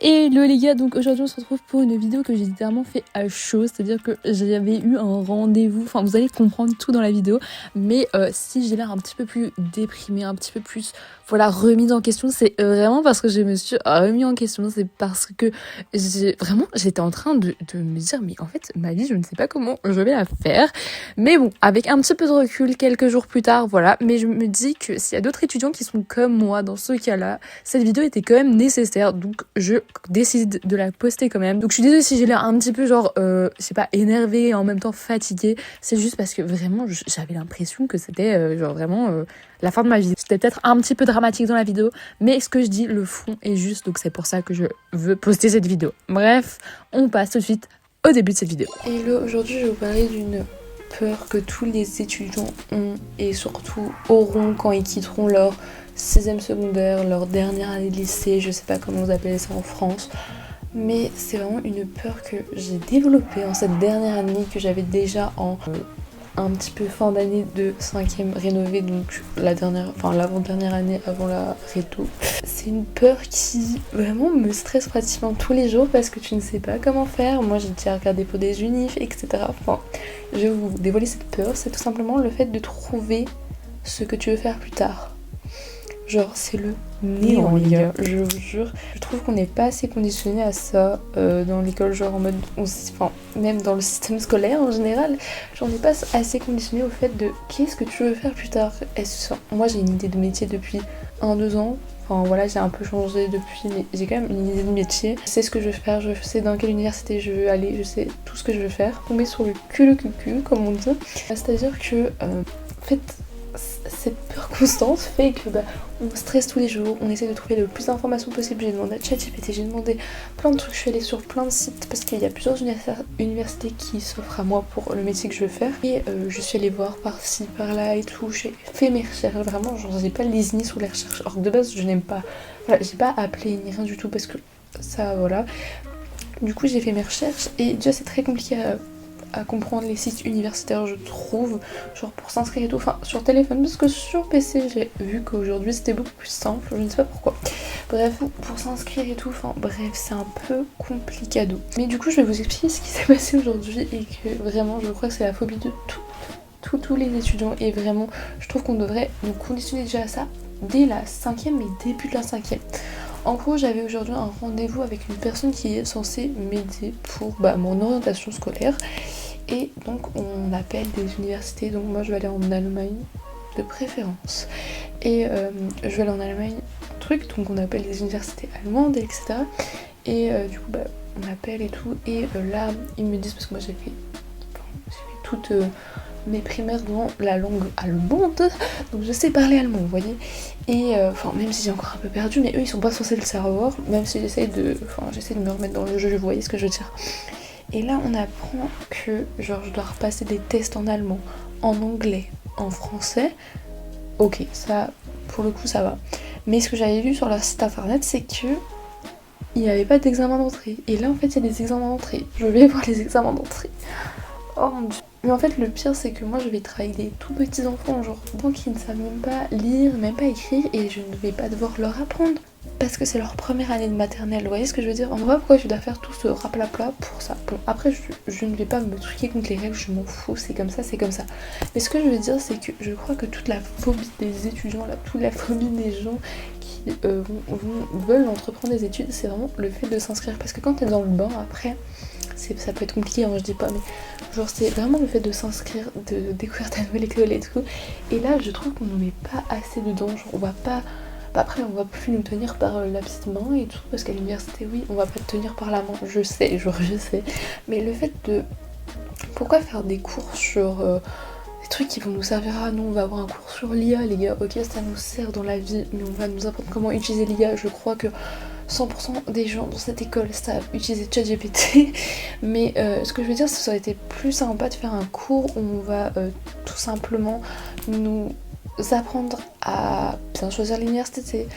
Hello les gars, donc aujourd'hui on se retrouve pour une vidéo que j'ai littéralement fait à chaud, c'est-à-dire que j'avais eu un rendez-vous, enfin vous allez comprendre tout dans la vidéo, mais si j'ai l'air un petit peu plus déprimée, un petit peu plus, voilà, remise en question, c'est vraiment parce que je me suis remis en question, c'est parce que j'étais en train de me dire, mais en fait ma vie je ne sais pas comment je vais la faire, mais bon, avec un petit peu de recul, quelques jours plus tard, voilà, mais je me dis que s'il y a d'autres étudiants qui sont comme moi dans ce cas-là, cette vidéo était quand même nécessaire, donc je décide de la poster quand même. Donc je suis désolée si j'ai l'air un petit peu genre, je sais pas, énervée et en même temps fatiguée. C'est juste parce que vraiment, j'avais l'impression que c'était genre vraiment la fin de ma vie. C'était peut-être un petit peu dramatique dans la vidéo, mais ce que je dis, le fond est juste, donc c'est pour ça que je veux poster cette vidéo. Bref, on passe tout de suite au début de cette vidéo. Hello, aujourd'hui je vais vous parler d'une peur que tous les étudiants ont et surtout auront quand ils quitteront leur 6e secondaire, leur dernière année de lycée, je sais pas comment vous appelez ça en France, mais c'est vraiment une peur que j'ai développée en cette dernière année, que j'avais déjà en un petit peu fin d'année de 5e rénové, donc l'avant-dernière année avant la réto. C'est une peur qui vraiment me stresse pratiquement tous les jours parce que tu ne sais pas comment faire. Moi j'ai déjà regardé pour des unifs, etc. Enfin, je vais vous dévoiler cette peur, c'est tout simplement le fait de trouver ce que tu veux faire plus tard. Genre c'est le néant les gars, je vous jure. Je trouve qu'on n'est pas assez conditionné à ça dans l'école, genre en mode, même dans le système scolaire en général, genre on n'est pas assez conditionné au fait de qu'est-ce que tu veux faire plus tard. Moi j'ai une idée de métier depuis 1-2 ans. Enfin voilà, j'ai un peu changé depuis, mais j'ai quand même une idée de métier. Je sais ce que je veux faire, je sais dans quelle université je veux aller, je sais tout ce que je veux faire. Tomber sur le cul, comme on dit. C'est-à-dire que, en fait, cette peur constante fait que on stresse tous les jours, on essaie de trouver le plus d'informations possible. J'ai demandé à ChatGPT, j'ai demandé plein de trucs, je suis allée sur plein de sites parce qu'il y a plusieurs universités qui s'offrent à moi pour le métier que je veux faire. Et je suis allée voir par-ci, par-là et tout, j'ai fait mes recherches, vraiment, genre j'ai pas lésiné sur les recherches. Alors que de base je n'aime pas, voilà, j'ai pas appelé ni rien du tout parce que ça, voilà. Du coup j'ai fait mes recherches et déjà c'est très compliqué à comprendre les sites universitaires, je trouve, genre pour s'inscrire et tout, enfin sur téléphone, parce que sur PC j'ai vu qu'aujourd'hui c'était beaucoup plus simple, je ne sais pas pourquoi. Bref, pour s'inscrire et tout, enfin bref, c'est un peu complicado. Mais du coup je vais vous expliquer ce qui s'est passé aujourd'hui et que vraiment je crois que c'est la phobie de tous les étudiants et vraiment je trouve qu'on devrait nous conditionner déjà à ça dès la 5e et début de la 5e. En gros, j'avais aujourd'hui un rendez-vous avec une personne qui est censée m'aider pour mon orientation scolaire. Et donc on appelle des universités, donc moi je vais aller en Allemagne de préférence. Et je vais aller en Allemagne, donc on appelle des universités allemandes, etc. Et du coup on appelle et tout. Et là ils me disent, parce que moi j'ai fait toute mes primaires dans la langue allemande, donc je sais parler allemand, vous voyez. Et même si j'ai encore un peu perdu, mais eux ils sont pas censés le savoir, même si j'essaie de me remettre dans le jeu, vous voyez ce que je veux dire. Et là on apprend que genre je dois repasser des tests en allemand, en anglais, en français. Ok, ça pour le coup ça va. Mais ce que j'avais vu sur leur site internet, c'est que il n'y avait pas d'examen d'entrée. Et là en fait il y a des examens d'entrée. Je vais voir les examens d'entrée. Oh mon dieu. Mais en fait le pire c'est que moi je vais travailler avec des tout petits enfants, genre qui ne savent même pas lire, même pas écrire, et je ne vais pas devoir leur apprendre parce que c'est leur première année de maternelle, vous voyez ce que je veux dire. En vrai, pourquoi je dois faire tout ce raplapla pour ça. Bon, après je ne vais pas me truquer contre les règles, je m'en fous, c'est comme ça, c'est comme ça. Mais ce que je veux dire c'est que je crois que toute la phobie des étudiants là, toute la phobie des gens qui veulent entreprendre des études, c'est vraiment le fait de s'inscrire, parce que quand t'es dans le bain après, ça peut être compliqué, je dis pas, mais genre c'est vraiment le fait de s'inscrire, de découvrir ta nouvelle école et tout. Et là je trouve qu'on n'en met pas assez dedans, genre on va pas, après on va plus nous tenir par la petite main et tout, parce qu'à l'université oui on va pas te tenir par la main, je sais, mais le fait de, pourquoi faire des cours sur des trucs qui vont nous servir à nous, on va avoir un cours sur l'IA les gars, ok ça nous sert dans la vie, mais on va nous apprendre comment utiliser l'IA. Je crois que 100% des gens dans cette école savent utiliser ChatGPT, mais ce que je veux dire, ça aurait été plus sympa de faire un cours où on va tout simplement nous apprendre à bien choisir l'université,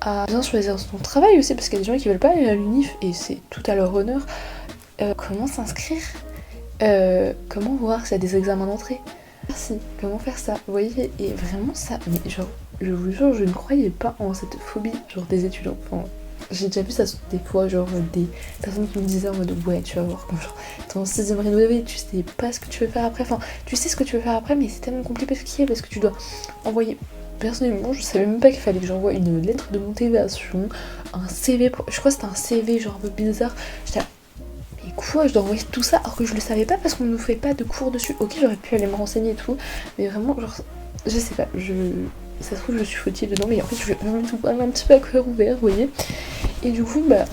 à bien choisir son travail aussi, parce qu'il y a des gens qui veulent pas aller à l'unif et c'est tout à leur honneur. Comment s'inscrire, comment voir s'il y a des examens d'entrée, merci, comment faire ça, vous voyez. Et vraiment ça, mais genre je vous jure, je ne croyais pas en cette phobie genre des étudiants, enfin j'ai déjà vu ça des fois, genre des personnes qui me disaient en mode ouais tu vas voir comme genre ton 6ème rénové, tu sais pas ce que tu veux faire après, enfin tu sais ce que tu veux faire après mais c'est tellement compliqué parce que tu dois envoyer. Personnellement, je savais même pas qu'il fallait que j'envoie une lettre de motivation, un CV, je crois que c'était un CV genre un peu bizarre. J'étais là, mais quoi, je dois envoyer tout ça alors que je le savais pas parce qu'on nous fait pas de cours dessus. Ok, j'aurais pu aller me renseigner et tout, mais vraiment, genre, je sais pas, ça se trouve je suis fautive dedans, mais en fait je vais vraiment tout parler un petit peu à cœur ouvert, vous voyez. Et du coup, bah,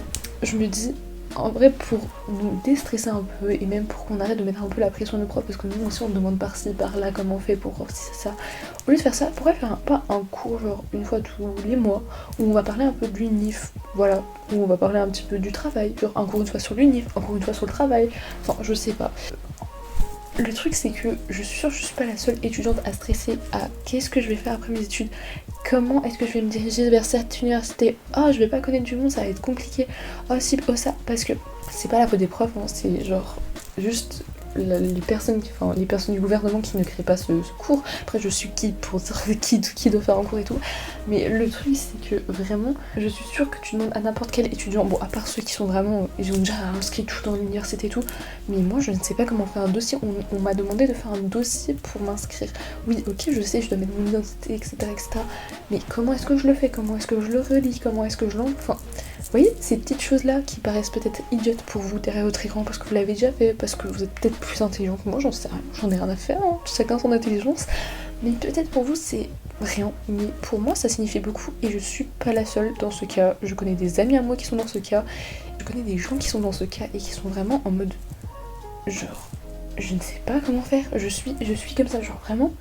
je me dis, en vrai, pour nous déstresser un peu et même pour qu'on arrête de mettre un peu la pression de prof, parce que nous aussi on demande par-ci, par-là comment on fait pour si c'est ça. Au lieu de faire ça, pourquoi faire pas un cours genre une fois tous les mois où on va parler un peu de l'UNIF, voilà, où on va parler un petit peu du travail, genre un cours une fois sur l'UNIF, encore une fois sur le travail, enfin je sais pas. Le truc c'est que je suis sûre que je suis pas la seule étudiante à stresser à qu'est-ce que je vais faire après mes études, comment est-ce que je vais me diriger vers cette université, oh je vais pas connaître du monde, ça va être compliqué, oh si, oh ça, parce que c'est pas la faute des profs, hein, c'est genre juste les personnes du gouvernement qui ne créent pas ce cours. Après je suis qui pour dire qui doit faire un cours et tout, mais le truc c'est que vraiment je suis sûre que tu demandes à n'importe quel étudiant, bon à part ceux qui sont vraiment, ils ont déjà inscrit tout dans l'université et tout, mais moi je ne sais pas comment faire un dossier. On m'a demandé de faire un dossier pour m'inscrire, oui ok je sais, je dois mettre mon identité etc, mais comment est-ce que je le fais, comment est-ce que je le relis, comment est-ce que je l'envoie, enfin vous voyez, ces petites choses-là qui paraissent peut-être idiotes pour vous derrière votre écran parce que vous l'avez déjà fait, parce que vous êtes peut-être plus intelligent que moi, j'en sais rien, j'en ai rien à faire, hein, chacun son intelligence, mais peut-être pour vous c'est rien, mais pour moi ça signifie beaucoup et je suis pas la seule dans ce cas. Je connais des amis à moi qui sont dans ce cas, je connais des gens qui sont dans ce cas et qui sont vraiment en mode genre je ne sais pas comment faire, je suis comme ça, genre vraiment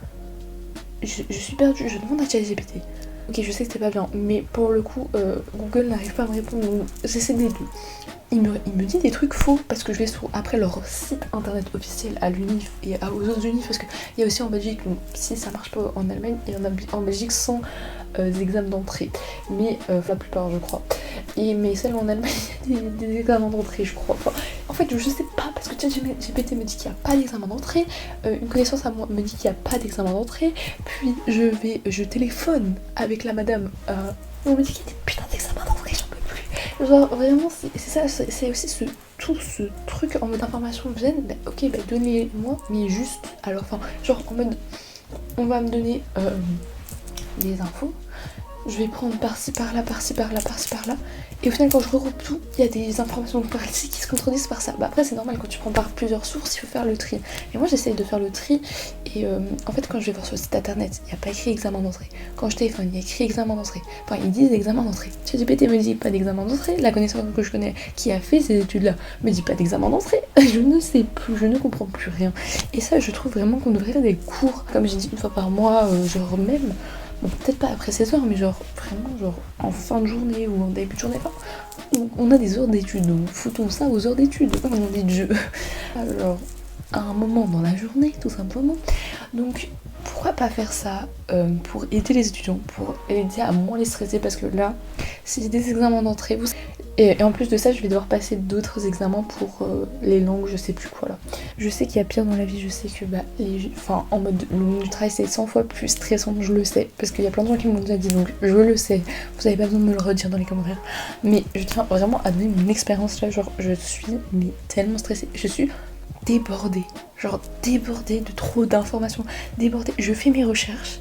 je suis perdue, je demande à ChatGPT. Ok, je sais que c'était pas bien, mais pour le coup, Google n'arrive pas à me répondre, donc j'essaie des deux. Il me dit des trucs faux parce que je vais sur après leur site internet officiel à l'UNIF et aux autres UNIF, parce qu'il y a aussi en Belgique, donc, si ça marche pas en Allemagne, il y en a en Belgique sans examens d'entrée, mais la plupart je crois. Mais celle en Allemagne, il y a des examens d'entrée, je crois. Enfin, en fait, je sais pas parce que ChatGPT me dit qu'il n'y a pas d'examen d'entrée, une connaissance à moi me dit qu'il n'y a pas d'examen d'entrée, puis je téléphone avec la madame, on me dit qu'il y a des putains d'examens d'entrée, j'en peux plus. Genre vraiment, c'est ça, c'est aussi tout ce truc en mode information vienne, bah, ok, bah donnez-moi, mais juste, alors, enfin, genre en mode, on va me donner des infos, je vais prendre par-ci, par-là, par-ci, par-là, par-ci, par-là, et au final quand je regroupe tout, il y a des informations par-ci qui se contredisent par ça. Bah après c'est normal, quand tu prends par plusieurs sources, il faut faire le tri. Et moi j'essaye de faire le tri, et en fait quand je vais voir sur le site internet, il n'y a pas écrit examen d'entrée. Quand je téléphone, il y a écrit examen d'entrée. Enfin ils disent examen d'entrée. ChatGPT me dit pas d'examen d'entrée, la connaissance que je connais qui a fait ces études-là me dit pas d'examen d'entrée. Je ne sais plus, je ne comprends plus rien. Et ça je trouve vraiment qu'on devrait faire des cours, comme j'ai dit, une fois par mois, genre même. Bon, peut-être pas après 16 heures, mais genre vraiment genre en fin de journée ou en début de journée, enfin, on a des heures d'études, donc foutons ça aux heures d'études, comme on dit de jeu. Alors, à un moment dans la journée, tout simplement. Donc, pourquoi pas faire ça pour aider les étudiants, pour aider à moins les stresser, parce que là, si j'ai des examens d'entrée, et en plus de ça, je vais devoir passer d'autres examens pour les langues, je sais plus quoi là. Je sais qu'il y a pire dans la vie, je sais que en mode le monde du travail c'est 100 fois plus stressant, je le sais, parce qu'il y a plein de gens qui m'ont déjà dit, donc je le sais, vous avez pas besoin de me le redire dans les commentaires. Mais je tiens vraiment à donner mon expérience là, genre je suis mais tellement stressée, je suis débordée, genre débordée de trop d'informations, débordée, je fais mes recherches,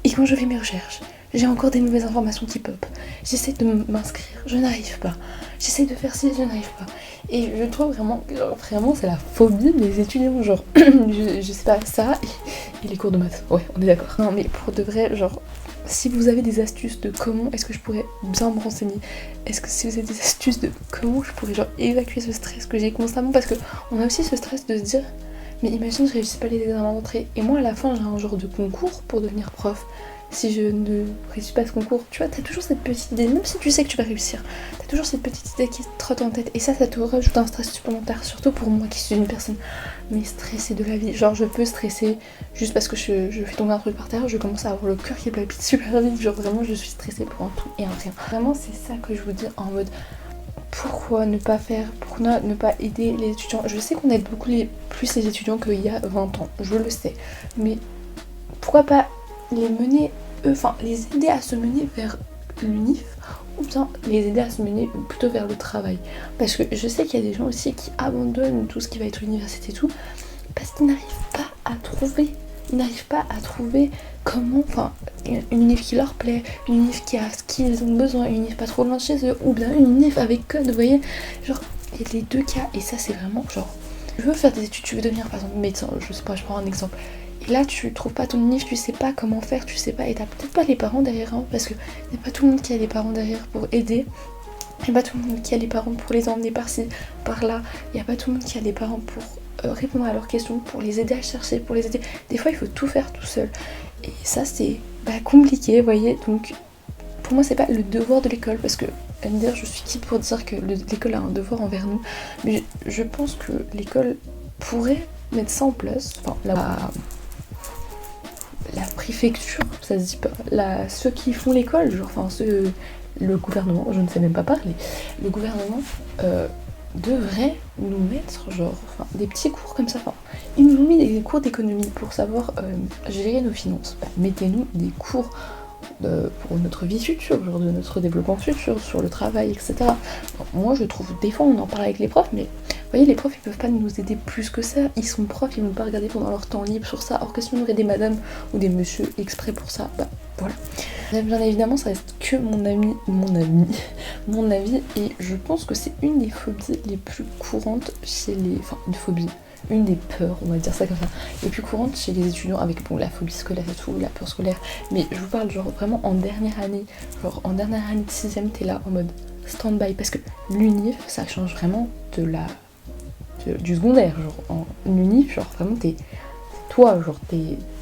et quand je fais mes recherches, j'ai encore des nouvelles informations qui pop. J'essaie de m'inscrire, je n'arrive pas. J'essaie de faire ci, je n'arrive pas. Et je trouve vraiment c'est la phobie des étudiants, genre, je sais pas, ça et les cours de maths. Ouais, on est d'accord. Non mais pour de vrai, genre, si vous avez des astuces de comment est-ce que je pourrais bien me renseigner, est-ce que si vous avez des astuces de comment je pourrais genre évacuer ce stress que j'ai constamment, parce que on a aussi ce stress de se dire, mais imagine je réussis pas les examens d'entrée, et moi à la fin j'ai un genre de concours pour devenir prof. Si je ne réussis pas ce concours, tu vois, t'as toujours cette petite idée, même si tu sais que tu vas réussir, t'as toujours cette petite idée qui te trotte en tête, et ça te rajoute un stress supplémentaire, surtout pour moi qui suis une personne mais stressée de la vie. Genre je peux stresser juste parce que je fais tomber un truc par terre, je commence à avoir le cœur qui palpite super vite, genre vraiment je suis stressée pour un tout et un rien. Vraiment c'est ça que je vous dis en mode, pourquoi ne pas faire, pourquoi ne pas aider les étudiants. Je sais qu'on aide beaucoup plus les étudiants qu'il y a 20 ans, je le sais, mais pourquoi pas les mener, les aider à se mener vers l'UNIF ou bien les aider à se mener plutôt vers le travail. Parce que je sais qu'il y a des gens aussi qui abandonnent tout ce qui va être université et tout, parce qu'ils n'arrivent pas à trouver. Ils n'arrivent pas à trouver comment, enfin, une unif qui leur plaît, une unif qui a ce qu'ils ont besoin, une unif pas trop loin de chez eux, ou bien une unif avec code, vous voyez. Genre, il y a les deux cas, et ça c'est vraiment genre, tu veux faire des études, tu veux devenir par exemple médecin, je sais pas, je prends un exemple. Et là tu trouves pas ton unif, tu sais pas comment faire, tu sais pas, et t'as peut-être pas les parents derrière, hein, parce que y a pas tout le monde qui a les parents derrière pour aider. Il n'y a pas tout le monde qui a les parents pour les emmener par-ci, par-là. Il n'y a pas tout le monde qui a les parents pour répondre à leurs questions, pour les aider à chercher, pour les aider. Des fois, il faut tout faire tout seul. Et ça, c'est compliqué, vous voyez. Donc, pour moi, c'est pas le devoir de l'école, parce que, à me dire, je suis qui pour dire que l'école a un devoir envers nous. Mais je pense que l'école pourrait mettre ça en place. Enfin, la préfecture, ça se dit pas. Ceux qui font l'école, genre, enfin, le gouvernement, je ne sais même pas parler, le gouvernement devrait nous mettre genre des petits cours comme ça. Enfin, ils nous ont mis des cours d'économie pour savoir gérer nos finances. Mettez-nous des cours pour notre vie future, genre de notre développement futur, sur le travail, etc. Moi je trouve, des fois on en parle avec les profs, mais vous voyez, les profs ils peuvent pas nous aider plus que ça. Ils sont profs, ils vont pas regarder pendant leur temps libre sur ça. Or que si on aurait des madames ou des messieurs exprès pour ça, voilà. Bien évidemment ça reste que mon avis, et je pense que c'est une des phobies les plus courantes chez les... Enfin, une des peurs, on va dire ça comme ça, les plus courantes chez les étudiants, avec la phobie scolaire et tout, la peur scolaire. Mais je vous parle genre vraiment en dernière année de 6ème, t'es là en mode stand-by, parce que l'unif, ça change vraiment du secondaire. Genre en unif, genre vraiment t'es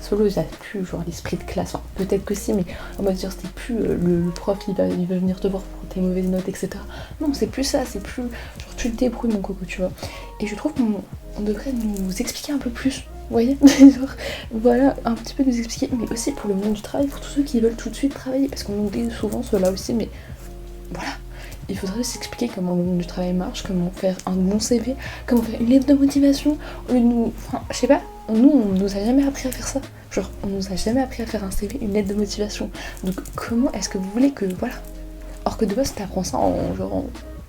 solo, t'as plus genre l'esprit de classe, enfin peut-être que si, mais on va dire c'est plus le prof il va venir te voir pour tes mauvaises notes, etc. Non, c'est plus ça, c'est plus genre tu te débrouilles mon coco, tu vois. Et je trouve qu'on devrait nous expliquer un peu plus, vous voyez. Genre, voilà, un petit peu nous expliquer, mais aussi pour le monde du travail, pour tous ceux qui veulent tout de suite travailler, parce qu'on nous dit souvent cela aussi, mais voilà. Il faudrait s'expliquer comment le monde du travail marche, comment faire un bon CV, comment faire une lettre de motivation, enfin, je sais pas, on nous a jamais appris à faire ça. Genre, on nous a jamais appris à faire un CV, une lettre de motivation. Donc, comment est-ce que vous voulez que, voilà. Or que de base, t'apprends ça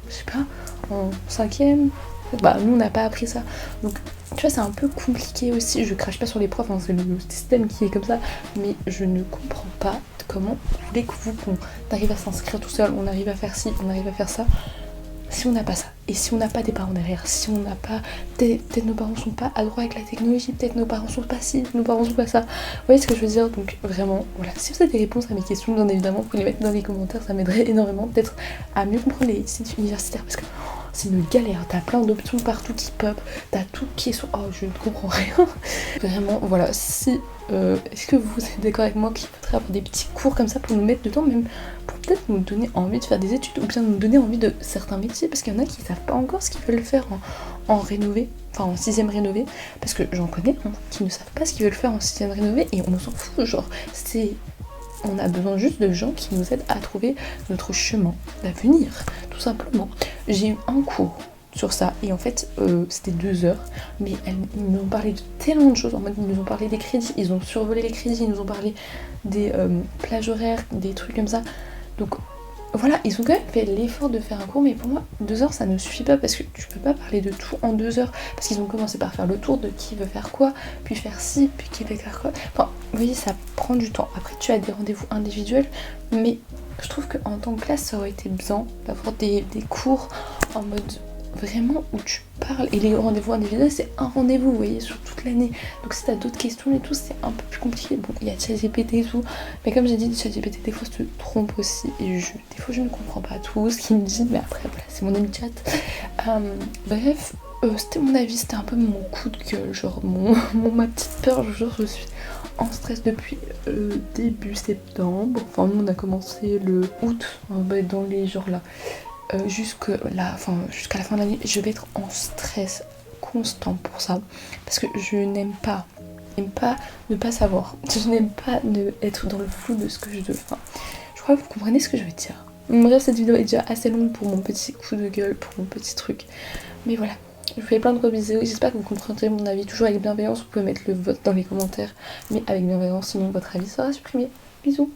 je sais pas, en 5ème. Nous, on n'a pas appris ça. Donc, tu vois, c'est un peu compliqué aussi. Je crache pas sur les profs, hein, c'est le système qui est comme ça. Mais je ne comprends pas comment vous voulez qu'on arrive à s'inscrire tout seul, on arrive à faire ci, on arrive à faire ça, si on n'a pas ça. Et si on n'a pas des parents derrière, si on n'a pas... Peut-être nos parents sont pas à droit avec la technologie, peut-être nos parents sont pas ci, nos parents sont pas ça. Vous voyez ce que je veux dire? Donc vraiment, voilà. Si vous avez des réponses à mes questions, bien évidemment, vous pouvez les mettre dans les commentaires, ça m'aiderait énormément, peut-être à mieux comprendre les sites universitaires, parce que c'est une galère, t'as plein d'options partout qui pop, t'as tout qui est sur... Oh, je ne comprends rien. Vraiment, voilà, si... est-ce que vous êtes d'accord avec moi qu'il faudrait avoir des petits cours comme ça pour nous mettre dedans, même pour peut-être nous donner envie de faire des études, ou bien nous donner envie de certains métiers, parce qu'il y en a qui savent pas encore ce qu'ils veulent faire en rénové, enfin en 6ème rénové, parce que j'en connais qui ne savent pas ce qu'ils veulent faire en 6ème rénové, et on s'en fout, genre, on a besoin juste de gens qui nous aident à trouver notre chemin d'avenir, tout simplement. J'ai eu un cours sur ça, et en fait c'était 2 heures, mais ils nous ont parlé de tellement de choses, en mode ils nous ont parlé des crédits, ils ont survolé les crédits, ils nous ont parlé des plages horaires, des trucs comme ça. Donc voilà, ils ont quand même fait l'effort de faire un cours, mais pour moi 2 heures ça ne suffit pas, parce que tu peux pas parler de tout en 2 heures, parce qu'ils ont commencé par faire le tour de qui veut faire quoi, puis faire ci, puis qui veut faire quoi. Enfin, vous voyez, ça prend du temps. Après tu as des rendez-vous individuels, mais je trouve qu'en tant que classe ça aurait été bien d'avoir des cours en mode vraiment où tu parles, et les rendez-vous individuels c'est un rendez-vous, vous voyez, sur toute l'année. Donc si t'as d'autres questions et tout, c'est un peu plus compliqué. Bon, il y a ChatGPT et tout, mais comme j'ai dit, ChatGPT des fois se trompe aussi, et des fois je ne comprends pas tout ce qu'il me dit, mais après voilà, c'est mon ami chat. Bref, c'était mon avis, c'était un peu mon coup de gueule, genre ma petite peur. Genre je suis en stress depuis début septembre, enfin nous on a commencé le août, dans les jours là. Jusqu'à la fin de l'année, je vais être en stress constant pour ça, parce que je n'aime pas ne pas savoir, je n'aime pas être dans le flou de ce que je dois faire. Je crois que vous comprenez ce que je veux dire. Bref, cette vidéo est déjà assez longue pour mon petit coup de gueule, pour mon petit truc, mais voilà. Je vous fais plein de gros bisous, j'espère que vous comprendrez mon avis toujours avec bienveillance. Vous pouvez mettre le vote dans les commentaires, mais avec bienveillance, sinon votre avis sera supprimé. Bisous.